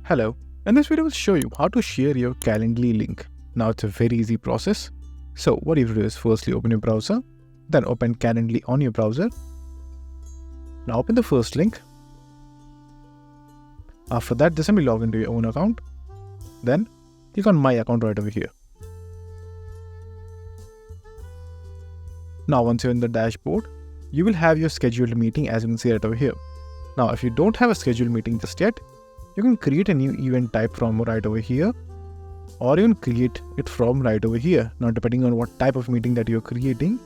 Hello, in this video I will show you how to share your Calendly link. Now it's a very easy process. So what you have to do is firstly open your browser, then open Calendly on your browser. Now open the first link. After that, just simply log into your own account. Then click on My Account right over here. Now once you're in the dashboard, you will have your scheduled meeting as you can see right over here. Now if you don't have a scheduled meeting just yet, you can create a new event type from right over here, or you can create it from right over here. Now depending on what type of meeting that you're creating,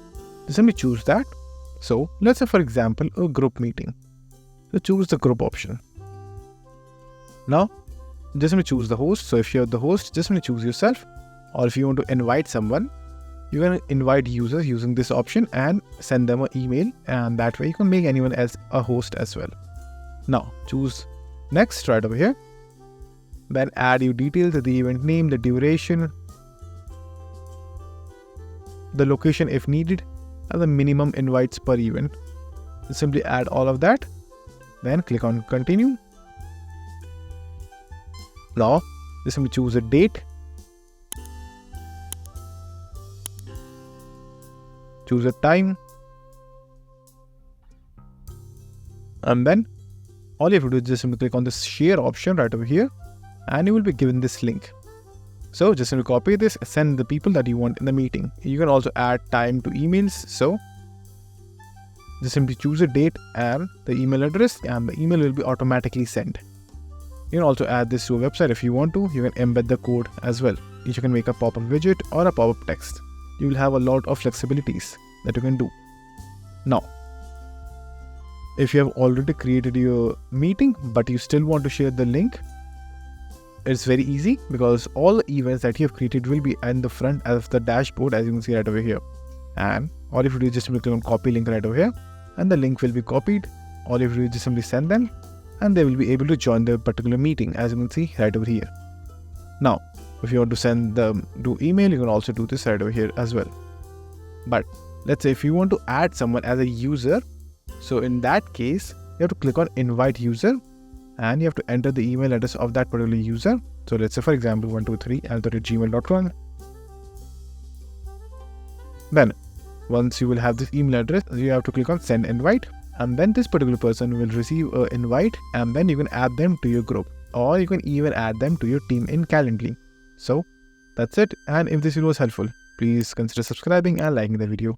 just simply choose that. So let's say for example a group meeting. So choose the group option. Now just simply choose the host. So if you're the host, just simply choose yourself, or if you want to invite someone, you can invite users using this option and send them an email, and that way you can make anyone else a host as well. Now choose next right over here. Then add your details, the event name, the duration, the location if needed, and the minimum invites per event. Simply add all of that. Then click on continue. Now just simply choose a date. Choose a time. And then all you have to do is just simply click on this share option right over here, and you will be given this link. So just simply copy this, send the people that you want in the meeting. You can also add time to emails. So just simply choose a date and the email address, and the email will be automatically sent. You can also add this to a website if you want to. You can embed the code as well. You can make a pop-up widget or a pop-up text. You will have a lot of flexibilities that you can do. Now, if you have already created your meeting but you still want to share the link, it's very easy because all the events that you have created will be in the front of the dashboard as you can see right over here. And all you have to do is just click on copy link right over here, and the link will be copied. All you have to do is just simply send them, and they will be able to join the particular meeting as you can see right over here. Now, if you want to send them to email, you can also do this right over here as well. But let's say if you want to add someone as a user, so in that case, you have to click on invite user, and you have to enter the email address of that particular user. So let's say for example 123@gmail.com. Then once you will have this email address, you have to click on send invite, and then this particular person will receive an invite, and then you can add them to your group, or you can even add them to your team in Calendly. So that's it. And if this video was helpful, please consider subscribing and liking the video.